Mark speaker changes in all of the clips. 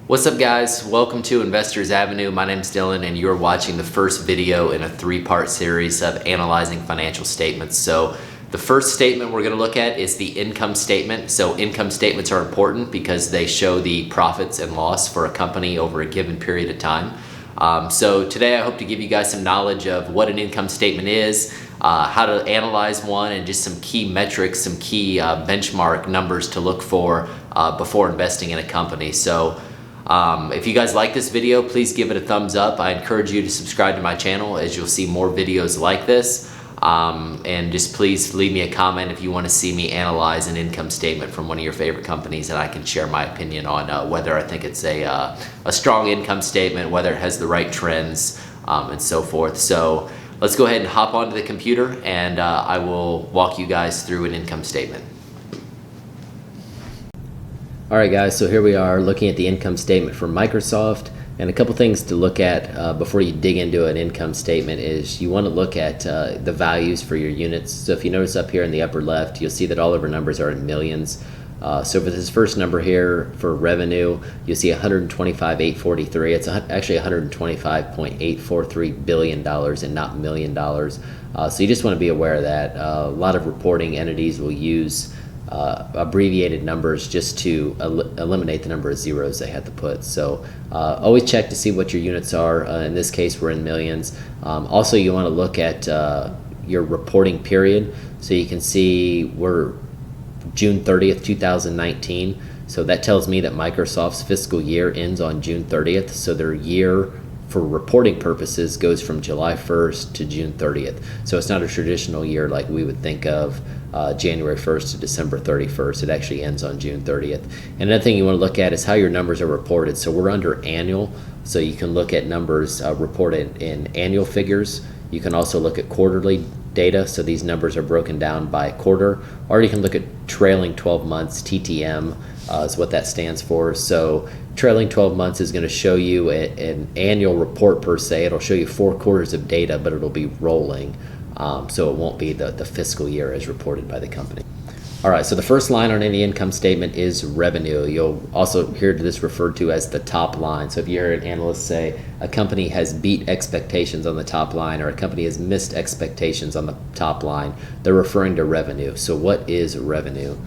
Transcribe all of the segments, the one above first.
Speaker 1: What's up, guys? Welcome to Investors Avenue. My name's Dylan and you're watching the first video in a three-part series of analyzing financial statements. So the first statement we're going to look at is the income statement. So income statements are important because they show the profits and loss for a company over a given period of time. So today I hope to give you guys some knowledge of what an income statement is, how to analyze one, and just some key metrics, some key benchmark numbers to look for before investing in a company. So if you guys like this video, please give it a thumbs up. I encourage you to subscribe to my channel as you'll see more videos like this. And just please leave me a comment if you want to see me analyze an income statement from one of your favorite companies, and I can share my opinion on whether I think it's a strong income statement, whether it has the right trends, and so forth. So let's go ahead and hop onto the computer and I will walk you guys through an income statement. Alright guys, so here we are looking at the income statement for Microsoft, and a couple things to look at before you dig into an income statement is you want to look at the values for your units. So if you notice up here in the upper left, you'll see that all of our numbers are in millions. So for this first number here for revenue, you'll see 125,843. It's actually $125.843 billion and not million dollars. So you just want to be aware of that. A lot of reporting entities will use abbreviated numbers just to eliminate the number of zeros they had to put. So always check to see what your units are. In this case, we're in millions. Also, you want to look at your reporting period. So you can see we're June 30th, 2019. So that tells me that Microsoft's fiscal year ends on June 30th. So their year for reporting purposes goes from July 1st to June 30th. So it's not a traditional year like we would think of January 1st to December 31st. It actually ends on June 30th. And another thing you want to look at is how your numbers are reported. So we're under annual, so you can look at numbers reported in annual figures. You can also look at quarterly data, so these numbers are broken down by quarter, or you can look at trailing 12 months, TTM is what that stands for. So trailing 12 months is going to show you an annual report per se. It'll show you 4 quarters of data, but it'll be rolling. So it won't be the fiscal year as reported by the company. All right, so the first line on any income statement is revenue. You'll also hear this referred to as the top line. So if you hear an analyst say a company has beat expectations on the top line or a company has missed expectations on the top line, they're referring to revenue. So what is revenue?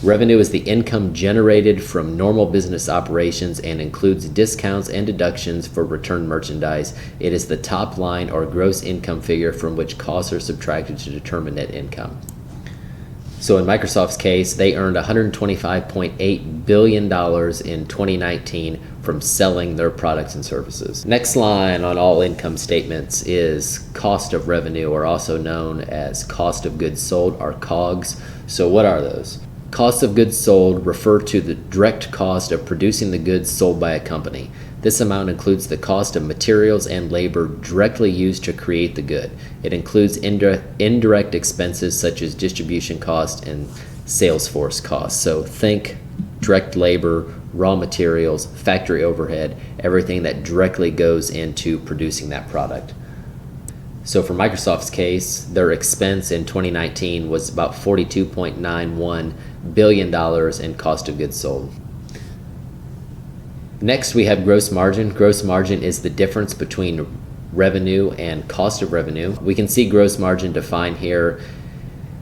Speaker 1: Revenue is the income generated from normal business operations and includes discounts and deductions for returned merchandise. It is the top line or gross income figure from which costs are subtracted to determine net income. So in Microsoft's case, they earned $125.8 billion in 2019 from selling their products and services. Next line on all income statements is cost of revenue, or also known as cost of goods sold, or COGS. So what are those? Costs of goods sold refer to the direct cost of producing the goods sold by a company. This amount includes the cost of materials and labor directly used to create the good. It includes indirect expenses such as distribution costs and sales force costs. So think direct labor, raw materials, factory overhead, everything that directly goes into producing that product. So for Microsoft's case, their expense in 2019 was about $42.91 billion in cost of goods sold. Next, we have gross margin. Gross margin is the difference between revenue and cost of revenue. We can see gross margin defined here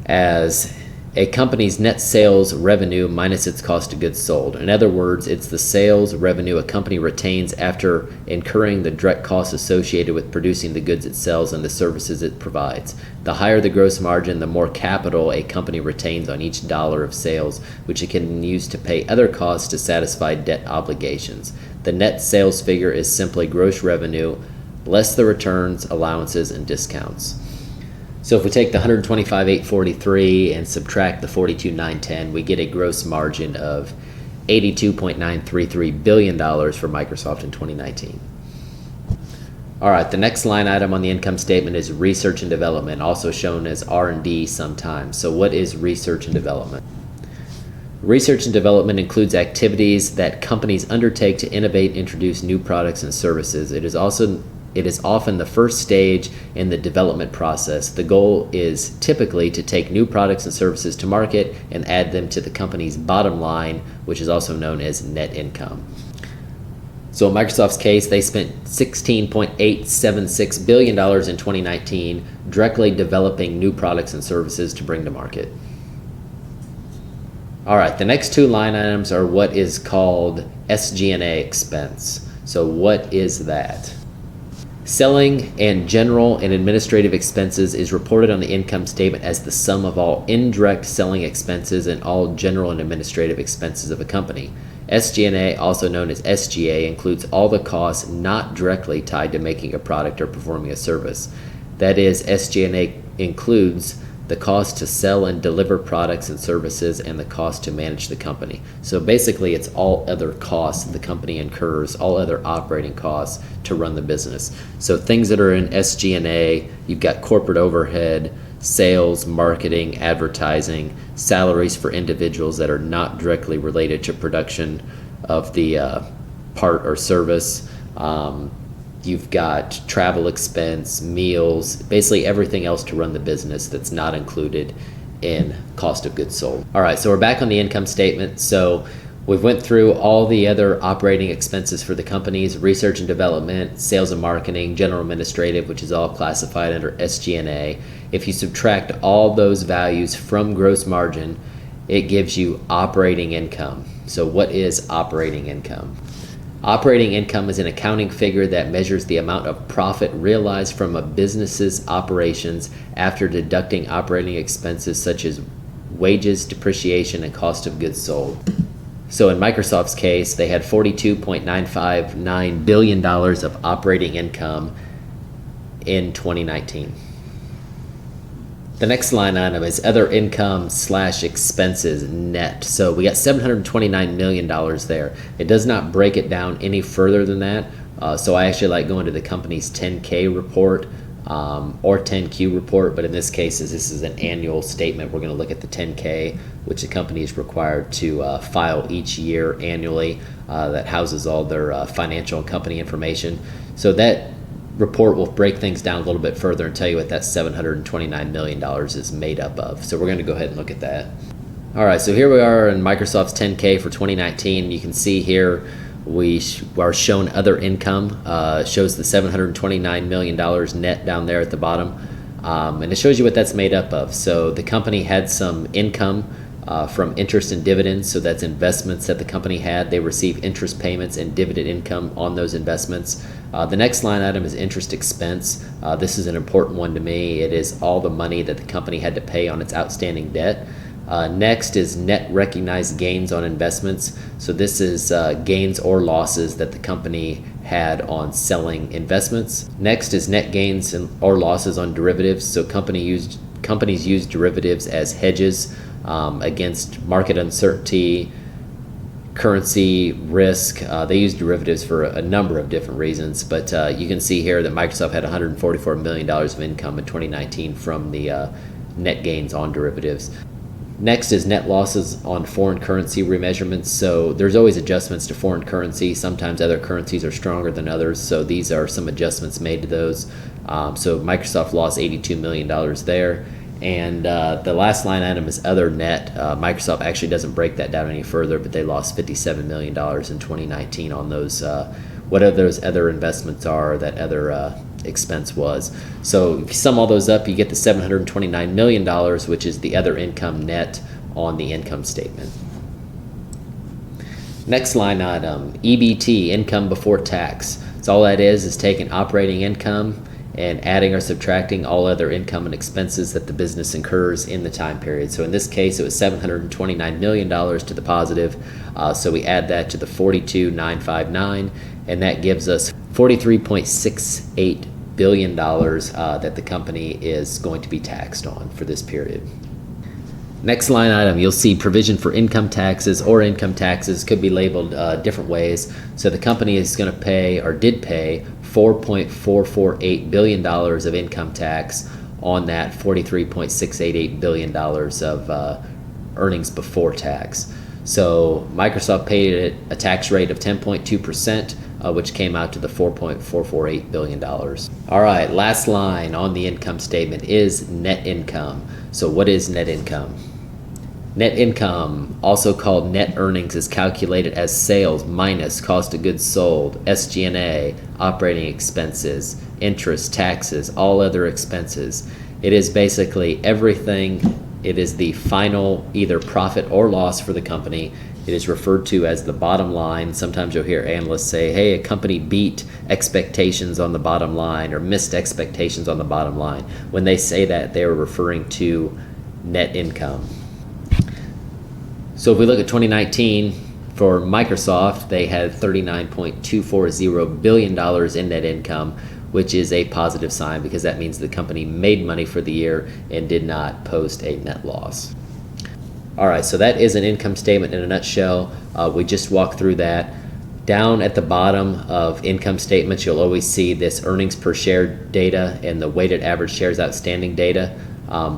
Speaker 1: as a company's net sales revenue minus its cost of goods sold. In other words, it's the sales revenue a company retains after incurring the direct costs associated with producing the goods it sells and the services it provides. The higher the gross margin, the more capital a company retains on each dollar of sales, which it can use to pay other costs to satisfy debt obligations. The net sales figure is simply gross revenue less the returns, allowances, and discounts. So if we take the 125,843 and subtract the 42,910, we get a gross margin of $82.933 billion for Microsoft in 2019. All right, the next line item on the income statement is research and development, also shown as R&D sometimes. So what is research and development? Research and development includes activities that companies undertake to innovate, introduce new products and services. It is often the first stage in the development process. The goal is typically to take new products and services to market and add them to the company's bottom line, which is also known as net income. So in Microsoft's case, they spent $16.876 billion in 2019 directly developing new products and services to bring to market. All right, the next two line items are what is called Sgna Expense. So what is that? Selling and general and administrative expenses is reported on the income statement as the sum of all indirect selling expenses and all general and administrative expenses of a company. Sgna, also known as SGA, includes all the costs not directly tied to making a product or performing a service. That is, Sgna includes the cost to sell and deliver products and services and the cost to manage the company. So basically it's all other costs the company incurs, all other operating costs to run the business. So things that are in Sgna, you've got corporate overhead, sales, marketing, advertising, salaries for individuals that are not directly related to production of the part or service. You've got travel expense, meals, basically everything else to run the business that's not included in cost of goods sold. All right, so we're back on the income statement. So we've went through all the other operating expenses for the companies: research and development, sales and marketing, general administrative, which is all classified under Sgna. If you subtract all those values from gross margin, it gives you operating income. So what is operating income? Operating income is an accounting figure that measures the amount of profit realized from a business's operations after deducting operating expenses such as wages, depreciation, and cost of goods sold. So in Microsoft's case, they had $42.959 billion of operating income in 2019. The next line item is other income / expenses net. So we got $729 million there. It does not break it down any further than that. So I actually like going to the company's 10K report or 10Q report, but in this case, as this is an annual statement, we're going to look at the 10K, which the company is required to file each year annually. That houses all their financial and company information. So that report will break things down a little bit further and tell you what that $729 million is made up of. So we're going to go ahead and look at that. All right, so here we are in Microsoft's 10K for 2019. You can see here we are shown other income, shows the $729 million net down there at the bottom. And it shows you what that's made up of. So the company had some income from interest and dividends, so that's investments that the company had. They receive interest payments and dividend income on those investments. The next line item is interest expense. This is an important one to me. It is all the money that the company had to pay on its outstanding debt. Next is net recognized gains on investments. So this is gains or losses that the company had on selling investments. Next is net gains or losses on derivatives. So companies use derivatives as hedges against market uncertainty, currency risk. They use derivatives for a number of different reasons, but you can see here that Microsoft had $144 million of income in 2019 from the net gains on derivatives. Next is net losses on foreign currency remeasurements. So there's always adjustments to foreign currency. Sometimes other currencies are stronger than others, so these are some adjustments made to those. So Microsoft lost $82 million there. And the last line item is other net. Microsoft actually doesn't break that down any further, but they lost $57 million in 2019 on those, whatever those other investments are, that other expense was. So if you sum all those up, you get the $729 million, which is the other income net on the income statement. Next line item, EBT, income before tax. So all that is taking operating income and adding or subtracting all other income and expenses that the business incurs in the time period. So in this case, it was $729 million to the positive. So we add that to the $42,959, and that gives us $43.68 billion that the company is going to be taxed on for this period. Next line item, you'll see provision for income taxes, or income taxes could be labeled different ways. So the company is going to pay, or did pay, $4.448 billion of income tax on that $43.688 billion of earnings before tax. So Microsoft paid a tax rate of 10.2%, which came out to the $4.448 billion. All right, last line on the income statement is net income. So what is net income? Net income, also called net earnings, is calculated as sales minus cost of goods sold, Sgna, operating expenses, interest, taxes, all other expenses. It is basically everything. It is the final either profit or loss for the company. It is referred to as the bottom line. Sometimes you'll hear analysts say, hey, a company beat expectations on the bottom line or missed expectations on the bottom line. When they say that, they are referring to net income. So if we look at 2019, for Microsoft, they had $39.240 billion in net income, which is a positive sign because that means the company made money for the year and did not post a net loss. All right, so that is an income statement in a nutshell. We just walked through that. Down at the bottom of income statements, you'll always see this earnings per share data and the weighted average shares outstanding data.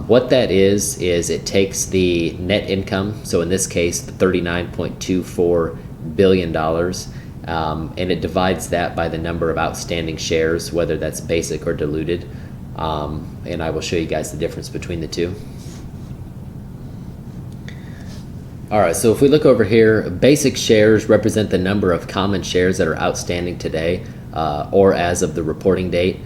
Speaker 1: What that is it takes the net income, so in this case, the $39.24 billion, and it divides that by the number of outstanding shares, whether that's basic or diluted. And I will show you guys the difference between the two. All right, so if we look over here, basic shares represent the number of common shares that are outstanding today or as of the reporting date.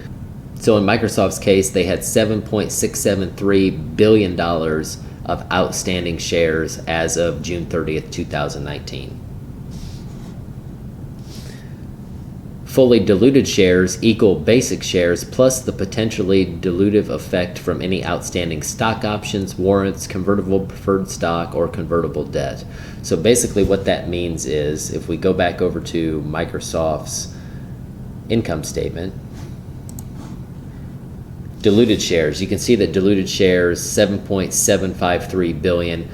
Speaker 1: So in Microsoft's case, they had $7.673 billion of outstanding shares as of June 30th, 2019. Fully diluted shares equal basic shares plus the potentially dilutive effect from any outstanding stock options, warrants, convertible preferred stock, or convertible debt. So basically what that means is if we go back over to Microsoft's income statement, diluted shares, you can see that diluted shares, 7.753 billion,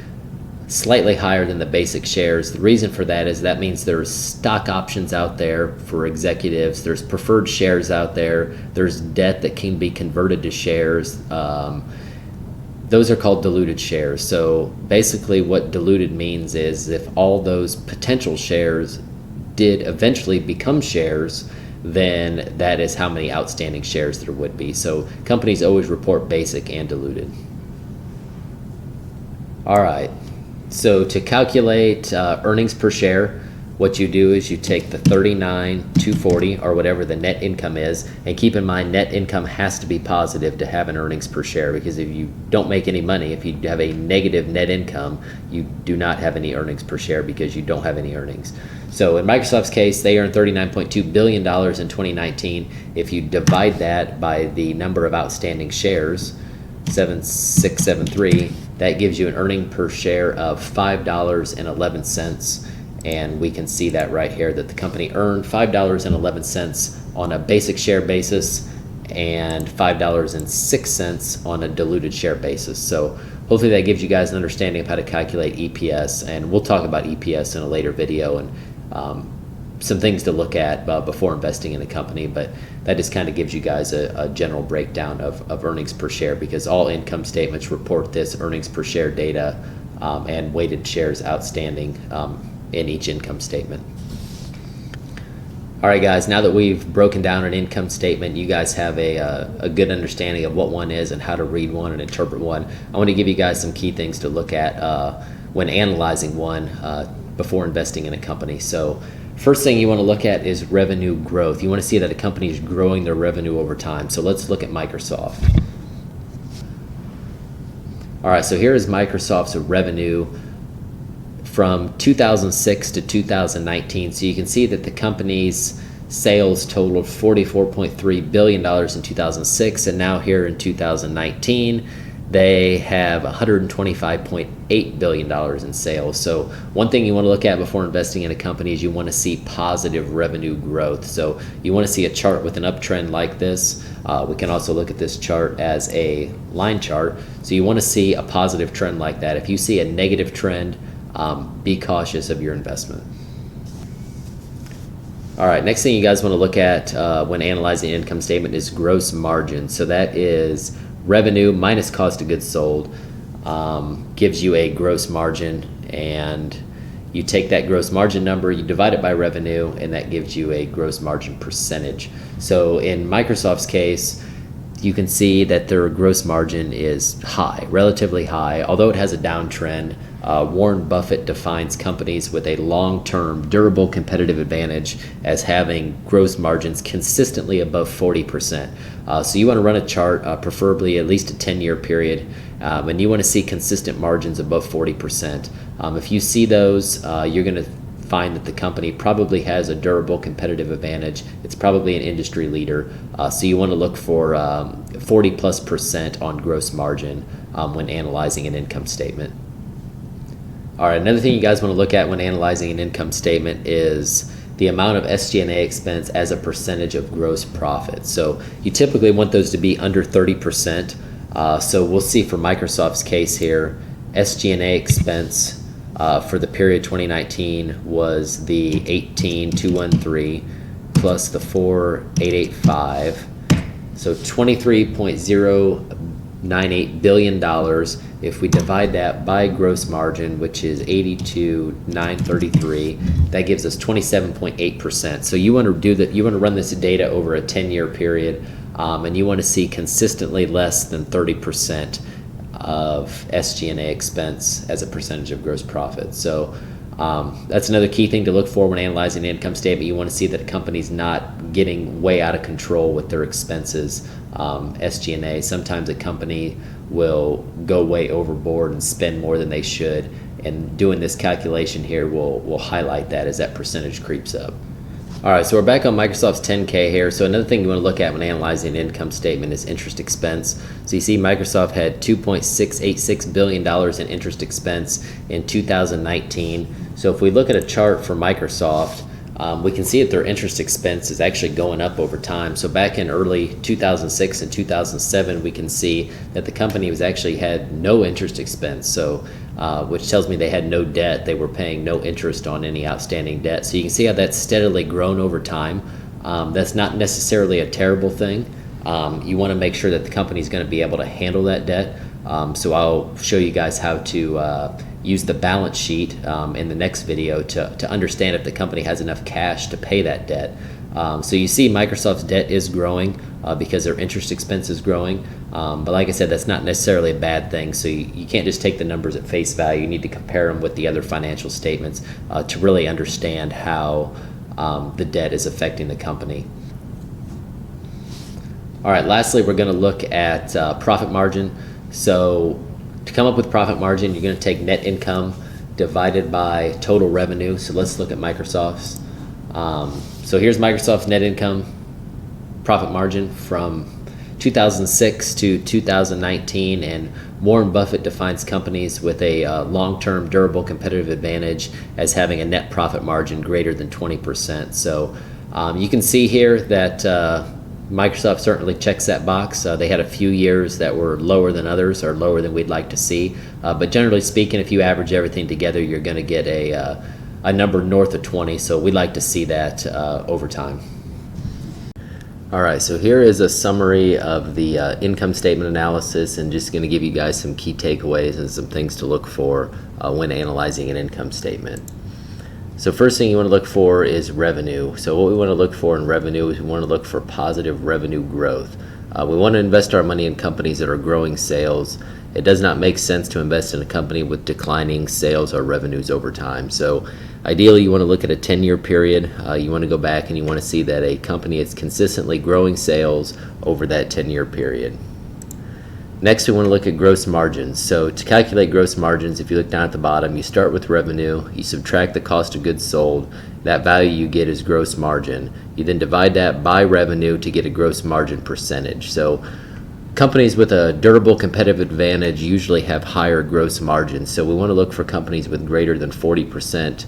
Speaker 1: slightly higher than the basic shares. The reason for that is that means there's stock options out there for executives, there's preferred shares out there, there's debt that can be converted to shares. Those are called diluted shares. So basically what diluted means is if all those potential shares did eventually become shares, then that is how many outstanding shares there would be. So companies always report basic and diluted. All right, so to calculate earnings per share, what you do is you take the $39,240 or whatever the net income is, and keep in mind net income has to be positive to have an earnings per share, because if you don't make any money, if you have a negative net income, you do not have any earnings per share because you don't have any earnings. So in Microsoft's case, they earned $39.2 billion in 2019. If you divide that by the number of outstanding shares, 7,673, that gives you an earning per share of $5.11. And we can see that right here, that the company earned $5.11 on a basic share basis and $5.06 on a diluted share basis. So hopefully that gives you guys an understanding of how to calculate EPS, and we'll talk about EPS in a later video and some things to look at before investing in a company, but that just kind of gives you guys a general breakdown of earnings per share, because all income statements report this earnings per share data and weighted shares outstanding in each income statement. All right, guys, now that we've broken down an income statement, you guys have a good understanding of what one is and how to read one and interpret one. I want to give you guys some key things to look at when analyzing one before investing in a company. So first thing you want to look at is revenue growth. You want to see that a company is growing their revenue over time. So let's look at Microsoft. All right, so here is Microsoft's revenue from 2006 to 2019. So you can see that the company's sales totaled $44.3 billion in 2006, and now here in 2019, they have $125.8 billion in sales. So one thing you want to look at before investing in a company is you want to see positive revenue growth. So you want to see a chart with an uptrend like this. We can also look at this chart as a line chart. So you want to see a positive trend like that. If you see a negative trend, be cautious of your investment. All right, next thing you guys want to look at when analyzing the income statement is gross margin. So that is revenue minus cost of goods sold, gives you a gross margin, and you take that gross margin number, you divide it by revenue, and that gives you a gross margin percentage. So in Microsoft's case, you can see that their gross margin is high, relatively high, although it has a downtrend. Warren Buffett defines companies with a long-term, durable competitive advantage as having gross margins consistently above 40%. So you want to run a chart, preferably at least a 10-year period, and you want to see consistent margins above 40%. If you see those, you're going to find that the company probably has a durable competitive advantage. It's probably an industry leader. So you want to look for 40+% on gross margin when analyzing an income statement. All right, another thing you guys want to look at when analyzing an income statement is the amount of Sgna expense as a percentage of gross profit. So you typically want those to be under 30%. So we'll see for Microsoft's case here, Sgna expense for the period 2019 was the 18,213 plus the 4,885, so $23.098 billion. If we divide that by gross margin, which is 82,933, that gives us 27.8%. So you want to do that. You want to run this data over a 10-year period, and you want to see consistently less than 30% of Sgna expense as a percentage of gross profit. So that's another key thing to look for when analyzing the income statement. You want to see that a company's not getting way out of control with their expenses. Sgna, sometimes a company will go way overboard and spend more than they should, and doing this calculation here will highlight that as that percentage creeps up. All right, so we're back on Microsoft's 10K here. So another thing you want to look at when analyzing an income statement is interest expense. So you see Microsoft had $2.686 billion in interest expense in 2019. So if we look at a chart for Microsoft, we can see that their interest expense is actually going up over time. So back in early 2006 and 2007, we can see that the company was actually had no interest expense. So which tells me they had no debt. They were paying no interest on any outstanding debt. So you can see how that's steadily grown over time. That's not necessarily a terrible thing. You want to make sure that the company is going to be able to handle that debt. So I'll show you guys how to use the balance sheet in the next video to understand if the company has enough cash to pay that debt. So you see Microsoft's debt is growing because their interest expense is growing. But like I said, that's not necessarily a bad thing. So you can't just take the numbers at face value. You need to compare them with the other financial statements to really understand how the debt is affecting the company. All right, lastly, we're going to look at profit margin. So to come up with profit margin, you're going to take net income divided by total revenue. So let's look at Microsoft's. So here's Microsoft's net income profit margin from 2006 to 2019, and Warren Buffett defines companies with a long-term durable competitive advantage as having a net profit margin greater than 20%. So you can see here that Microsoft certainly checks that box. They had a few years that were lower than others, or lower than we'd like to see. But generally speaking, if you average everything together, you're going to get a number north of 20. So we'd like to see that over time. All right, so here is a summary of the income statement analysis, and just going to give you guys some key takeaways and some things to look for when analyzing an income statement. So first thing you want to look for is revenue. So what we want to look for in revenue is we want to look for positive revenue growth. We want to invest our money in companies that are growing sales. It does not make sense to invest in a company with declining sales or revenues over time. So ideally, you want to look at a 10-year period. You want to go back and you want to see that a company is consistently growing sales over that 10-year period. Next, we want to look at gross margins. So to calculate gross margins, if you look down at the bottom, you start with revenue, you subtract the cost of goods sold. That value you get is gross margin. You then divide that by revenue to get a gross margin percentage. So companies with a durable competitive advantage usually have higher gross margins. So we want to look for companies with greater than 40%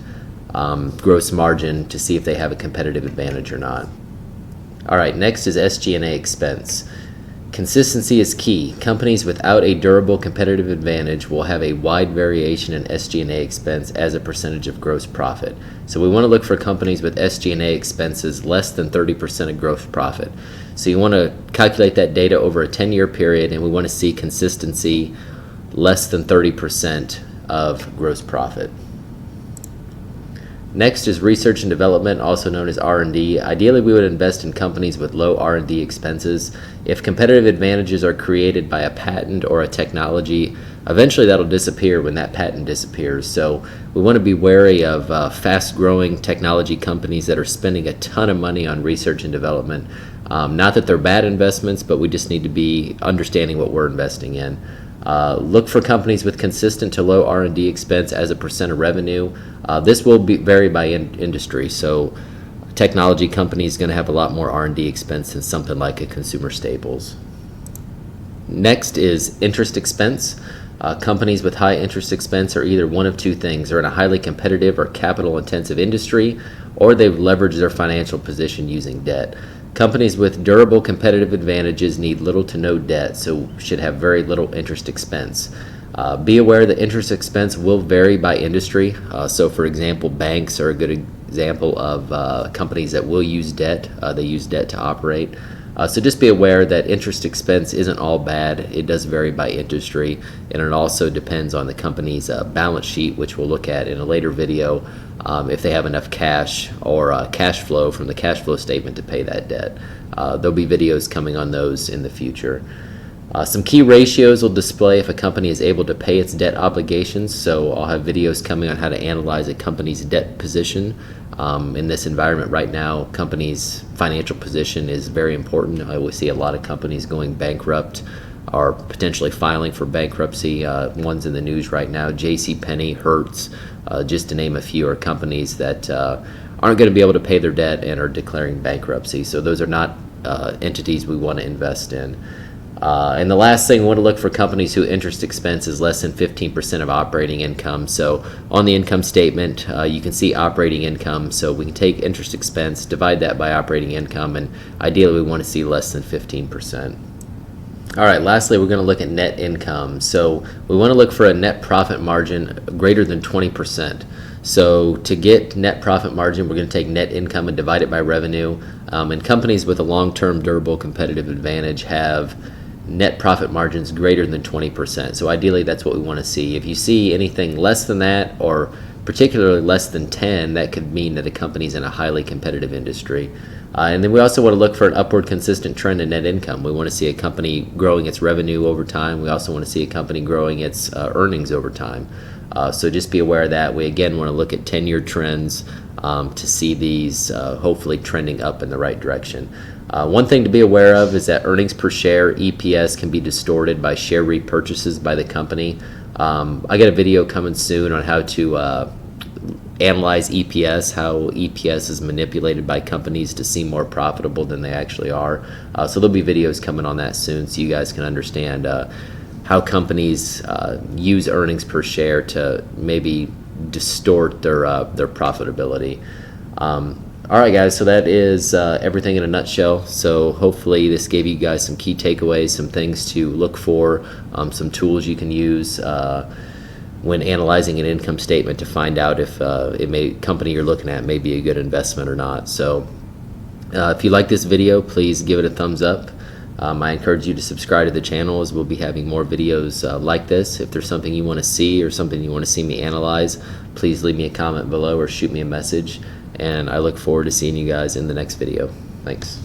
Speaker 1: gross margin to see if they have a competitive advantage or not. All right, next is Sgna expense. Consistency is key. Companies without a durable competitive advantage will have a wide variation in Sgna expense as a percentage of gross profit. So we want to look for companies with Sgna expenses less than 30% of gross profit. So you want to calculate that data over a 10-year period, and we want to see consistency less than 30% of gross profit. Next is research and development, also known as R&D. Ideally, we would invest in companies with low R&D expenses. If competitive advantages are created by a patent or a technology, eventually that'll disappear when that patent disappears. So we want to be wary of fast-growing technology companies that are spending a ton of money on research and development. Not that they're bad investments, but we just need to be understanding what we're investing in. Look for companies with consistent to low R&D expense as a percent of revenue. This will vary by industry. So technology companies going to have a lot more R&D expense than something like a consumer staples. Next is interest expense. Companies with high interest expense are either one of two things. They're in a highly competitive or capital intensive industry, or they've leveraged their financial position using debt. Companies with durable competitive advantages need little to no debt, so should have very little interest expense. Be aware that interest expense will vary by industry. So for example, banks are a good example of companies that will use debt. They use debt to operate. So just be aware that interest expense isn't all bad. It does vary by industry, and it also depends on the company's balance sheet, which we'll look at in a later video, if they have enough cash or cash flow from the cash flow statement to pay that debt. There'll be videos coming on those in the future. Some key ratios will display if a company is able to pay its debt obligations. So I'll have videos coming on how to analyze a company's debt position. In this environment right now, companies' financial position is very important. I always see a lot of companies going bankrupt or potentially filing for bankruptcy. Ones in the news right now, JCPenney, Hertz, just to name a few, are companies that aren't going to be able to pay their debt and are declaring bankruptcy. So those are not entities we want to invest in. And the last thing, we want to look for companies whose interest expense is less than 15% of operating income. So on the income statement, you can see operating income. So we can take interest expense, divide that by operating income, and ideally we want to see less than 15%. All right, lastly, we're going to look at net income. So we want to look for a net profit margin greater than 20%. So to get net profit margin, we're going to take net income and divide it by revenue. And companies with a long-term durable competitive advantage have net profit margins greater than 20%. So ideally, that's what we want to see. If you see anything less than that, or particularly less than 10, that could mean that a company's in a highly competitive industry. And then we also want to look for an upward consistent trend in net income. We want to see a company growing its revenue over time. We also want to see a company growing its earnings over time. So just be aware of that. We again want to look at 10-year trends to see these hopefully trending up in the right direction. One thing to be aware of is that earnings per share, EPS, can be distorted by share repurchases by the company. I got a video coming soon on how to analyze EPS, how EPS is manipulated by companies to seem more profitable than they actually are. So there'll be videos coming on that soon so you guys can understand how companies use earnings per share to maybe distort their profitability. All right, guys, so that is everything in a nutshell. So hopefully this gave you guys some key takeaways, some things to look for, some tools you can use when analyzing an income statement to find out if company you're looking at may be a good investment or not. So if you like this video, please give it a thumbs up. I encourage you to subscribe to the channel, as we'll be having more videos like this. If there's something you want to see or something you want to see me analyze, please leave me a comment below or shoot me a message. And I look forward to seeing you guys in the next video. Thanks.